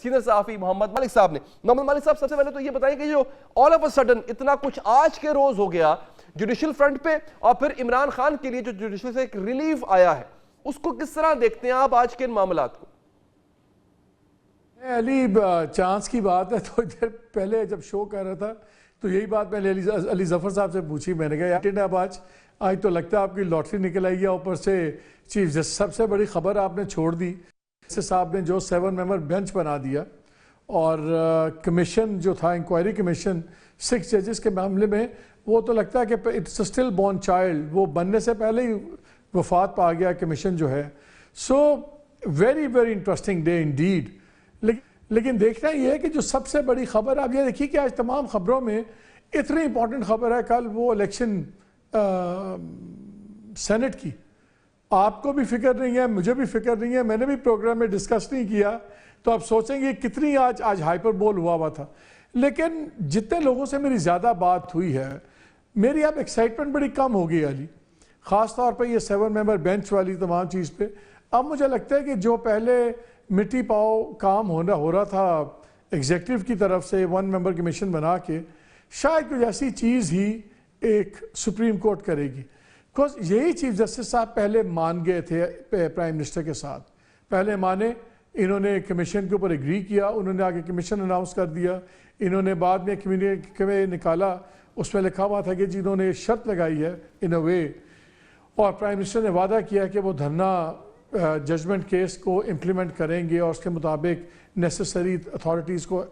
Senior صحافی محمد مالک صاحب نے. محمد مالک صاحب، سب سے پہلے تو یہ بتائیں کہ جو آل آف اے سڈن اتنا کچھ آج کے روز ہو گیا جوڈیشل فرنٹ پہ، اور پھر عمران خان کے لیے جو جوڈیشل سے ایک ریلیف آیا ہے، اس کو کس طرح دیکھتے ہیں آپ آج کے ان معاملات کو؟ علی، چانس کی بات ہے تو ادھر پہلے جب شو کر رہا تھا تو یہی بات میں نے علی ظفر صاحب سے پوچھی. میں نے کہا یار اب آج تو لگتا ہے آپ کی لاٹری نکل آئی ہے. اوپر سے چیف جسٹس سب سے بڑی خبر آپ نے چھوڑ دی. جسٹس صاحب نے جو 7 ممبر بینچ بنا دیا، اور کمیشن جو تھا انکوائری کمیشن 6 ججز کے معاملے میں، وہ تو لگتا ہے کہ اٹس اسٹل بورن چائلڈ، وہ بننے سے پہلے ہی وفات پا گیا کمیشن جو ہے. So very very interesting day indeed. لیکن دیکھنا یہ ہے کہ جو سب سے بڑی خبر، آپ یہ دیکھیے کہ آج تمام خبروں میں اتنی امپورٹنٹ خبر ہے کل وہ الیکشن سینٹ کی. آپ کو بھی فکر نہیں ہے، مجھے بھی فکر نہیں ہے، میں نے بھی پروگرام میں ڈسکس نہیں کیا، تو آپ سوچیں گے کتنی آج ہائپر بول ہوا تھا. لیکن جتنے لوگوں سے میری زیادہ بات ہوئی ہے، میری اب ایکسائٹمنٹ بڑی کم ہو گئی علی، خاص طور پہ یہ 7 ممبر بینچ والی تمام چیز پہ. اب مجھے لگتا ہے کہ جو پہلے مٹی پاؤ کام ہو رہا تھا ایگزیکٹو کی طرف سے 1 ممبر کمیشن بنا کے، شاید کوئی ایسی چیز ہی ایک سپریم کورٹ کرے گی. بیکاز یہی چیف جسٹس صاحب پہلے مان گئے تھے پرائم منسٹر کے ساتھ، پہلے مانے، انہوں نے کمیشن کے اوپر ایگری کیا، انہوں نے آگے کمیشن اناؤنس کر دیا، انہوں نے بعد میں کمیونٹی نکالا، اس میں لکھا ہوا تھا کہ جنہوں نے شرط لگائی ہے ان اے وے، اور پرائم منسٹر نے وعدہ کیا کہ وہ دھرنا ججمنٹ کیس کو امپلیمنٹ کریں گے، اور اس کے مطابق نیسیسری اتھارٹیز کو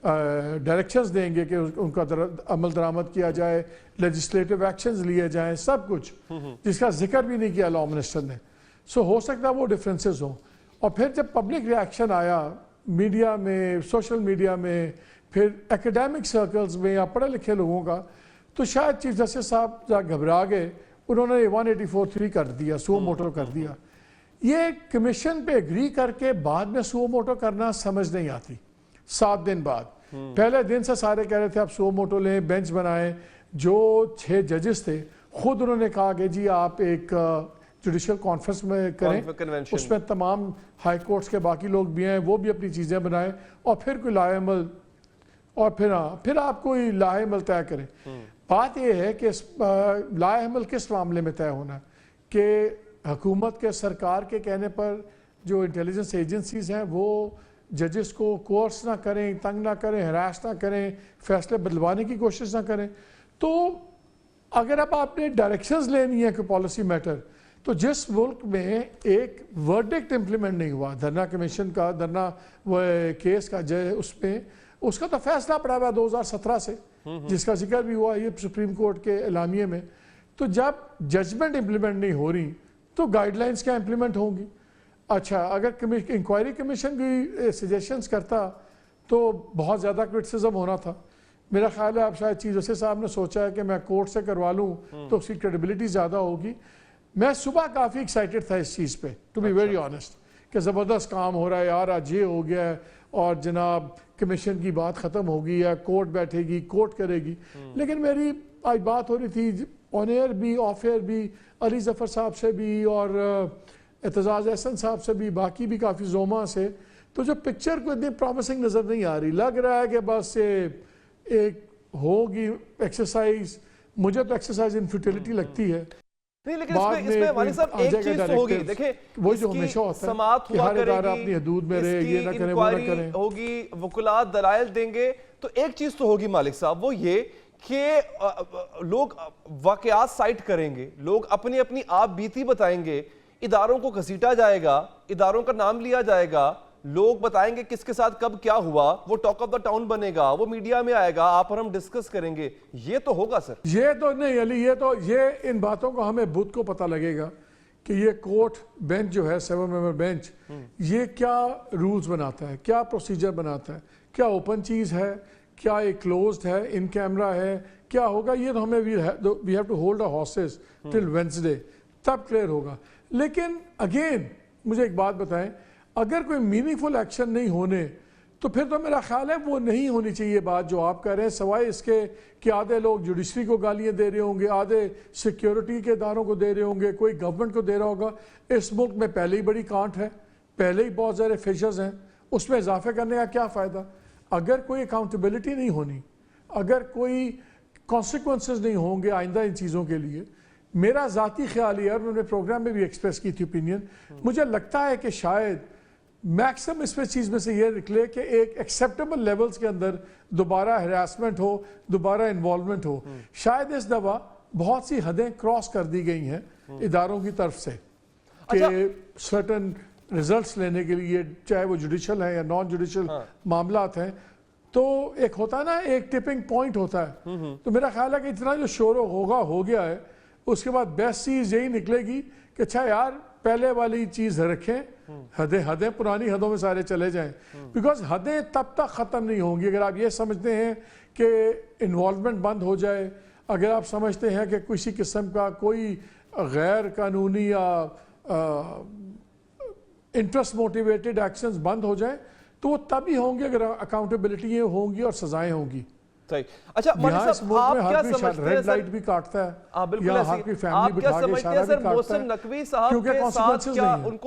ڈائریکشنز دیں گے کہ ان کا عمل درآمد کیا جائے، لیجسلیٹو ایکشنز لیے جائیں، سب کچھ جس کا ذکر بھی نہیں کیا لا منسٹر نے. سو ہو سکتا ہے وہ ڈفرینسز ہوں. اور پھر جب پبلک ریاکشن آیا میڈیا میں، سوشل میڈیا میں، پھر ایکیڈیمک سرکلز میں یا پڑھے لکھے لوگوں کا، تو شاید چیف جسٹس صاحب گھبرا گئے، انہوں نے 184(3) کر دیا، سو موٹو کر دیا. یہ کمیشن پہ اگری کر کے بعد میں سو موٹو کرنا سمجھ نہیں آتی. 7 دن بعد، پہلے دن سے سارے کہہ رہے تھے آپ سو موٹو لیں، بینچ بنائیں. جو 6 ججز تھے خود انہوں نے کہا کہ جی آپ ایک جوڈیشل کانفرنس میں کریں، اس میں تمام ہائی کورٹس کے باقی لوگ بھی ہیں، وہ بھی اپنی چیزیں بنائیں، اور پھر کوئی لائحہ عمل، اور پھر آپ کوئی لائحہ عمل طے کریں. بات یہ ہے کہ لائحہ عمل کس معاملے میں طے ہونا ہے کہ حکومت کے، سرکار کے کہنے پر جو انٹیلیجنس ایجنسیز ہیں وہ ججز کو کورس نہ کریں، تنگ نہ کریں، ہراس نہ کریں، فیصلے بدلوانے کی کوشش نہ کریں. تو اگر اب آپ نے ڈائریکشنز لینی ہے کہ پالیسی میٹر، تو جس ملک میں ایک ورڈکٹ امپلیمنٹ نہیں ہوا، دھرنا کمیشن کا، دھرنا کیس کا، اس کا تو فیصلہ پڑا ہوا 2017 سے، جس کا ذکر بھی ہوا یہ سپریم کورٹ کے اعلامیے میں. تو جب ججمنٹ امپلیمنٹ نہیں ہو رہی تو گائیڈ لائنز کیا امپلیمنٹ ہوں گی؟ اچھا، اگر انکوائری کمیشن بھی سجیشنز کرتا تو بہت زیادہ کرٹیسزم ہونا تھا. میرا خیال ہے اب شاید چیف جسٹس صاحب نے سوچا ہے کہ میں کورٹ سے کروا لوں تو اس کی کریڈیبلٹی زیادہ ہوگی. میں صبح کافی ایکسائٹڈ تھا اس چیز پہ، ٹو بی ویری آنیسٹ، کہ زبردست کام ہو رہا ہے یار، آج یہ ہو گیا ہے، اور جناب کمیشن کی بات ختم ہوگی ہے، کورٹ بیٹھے گی، کورٹ کرے گی. لیکن میری آج بات ہو رہی تھی آن ایئر بھی، آف ایئر بھی، علی ظفر صاحب سے بھی، اور اعتزاز احسن صاحب سے بھی، باقی بھی کافی زوما سے، تو جو پکچر کو اتنی پرومسنگ نظر نہیں آ رہی. لگ رہا ہے کہ بس ایک ہوگی ایکسرسائز. مجھے تو ایکسرسائز ان فیوٹیلٹی لگتی ہے. نہیں، لیکن اس میں والد صاحب ایک چیز تو ہوگی، دیکھیں وہ جو ہمیشہ ہوتا ہے سماعت ہوا کرے گی، اس کی انکوائری ہوگی، وکلات دلائل دیں گے، تو ایک چیز تو ہوگی مالک صاحب، وہ یہ کہ لوگ واقعات سائٹ کریں گے، لوگ اپنی اپنی آپ بیتی بتائیں گے، اداروں کو گھسیٹا جائے گا، اداروں کا نام لیا جائے گا، لوگ بتائیں گے کس کے ساتھ کب کیا ہوا، وہ ٹاک آف دا ٹاؤن بنے گا، وہ میڈیا میں آئے گا، آپ اور ہم ڈسکس کریں گے. یہ تو ہوگا سر. یہ تو نہیں علی، یہ ان باتوں کو ہمیں بدھ کو پتہ لگے گا کہ یہ کورٹ بینچ جو ہے 7 ممبر بینچ، یہ کیا رولز بناتا ہے، کیا پروسیجر بناتا ہے، کیا اوپن چیز ہے، کیا ایک کلوزڈ ہے، ان کیمرہ ہے، کیا ہوگا. یہ تو ہمیں we have to hold our horses till Wednesday، تب کلیئر ہوگا. لیکن اگین مجھے ایک بات بتائیں، اگر کوئی میننگ فل ایکشن نہیں ہونے تو پھر تو میرا خیال ہے وہ نہیں ہونی چاہیے بات جو آپ کہہ رہے ہیں، سوائے اس کے کہ آدھے لوگ جوڈیشری کو گالیاں دے رہے ہوں گے، آدھے سیکیورٹی کے اداروں کو دے رہے ہوں گے، کوئی گورنمنٹ کو دے رہا ہوگا. اس ملک میں پہلے ہی بڑی کانٹ ہے، پہلے ہی بہت سارے فشرز ہیں، اس میں اضافے کرنے کا کیا فائدہ؟ اگر کوئی اکاؤنٹیبلٹی نہیں ہونی، اگر کوئی کانسیکوینسز نہیں ہوں گے آئندہ ان چیزوں کے لیے، میرا ذاتی خیال یہ ہے، میں نے پروگرام میں بھی ایکسپریس کی تھی اوپینین، مجھے لگتا ہے کہ شاید میکسم اس میں چیز میں سے یہ نکلے کہ ایک ایکسیپٹیبل لیولز کے اندر دوبارہ ہراسمنٹ ہو، دوبارہ انوالومنٹ ہو. شاید اس دفعہ بہت سی حدیں کراس کر دی گئی ہیں اداروں کی طرف سے کہ سرٹن ریزلٹس لینے کے لیے، چاہے وہ جوڈیشل ہیں یا نان جوڈیشل معاملات ہیں، تو ایک ہوتا ہے نا، ایک ٹپنگ پوائنٹ ہوتا ہے. تو میرا خیال ہے کہ اتنا جو شور ہو گیا ہے، اس کے بعد بیسٹ چیز یہی نکلے گی کہ اچھا یار پہلے والی چیز رکھیں، حدیں پرانی حدوں میں سارے چلے جائیں، بیکاز حدیں تب تک ختم نہیں ہوں گی. اگر آپ یہ سمجھتے ہیں کہ انوالومنٹ بند ہو جائے، اگر آپ سمجھتے ہیں کہ کسی قسم کا کوئی غیر قانونی یا انٹرسٹ موٹیویٹڈ ایکشنز بند ہو جائیں، تو وہ تب ہی ہوں گے اگر اکاؤنٹیبلٹی ہوں گی اور سزائیں ہوں گی. اچھا یہاں اس ملک میں ہر کوئی ریڈ لائٹ بھی کاٹتا ہے، یا ہر کوئی فیملی بٹھا کے اشارہ بھی کاٹتا ہے، کیونکہ کانسیکوینسز نہیں ہیں.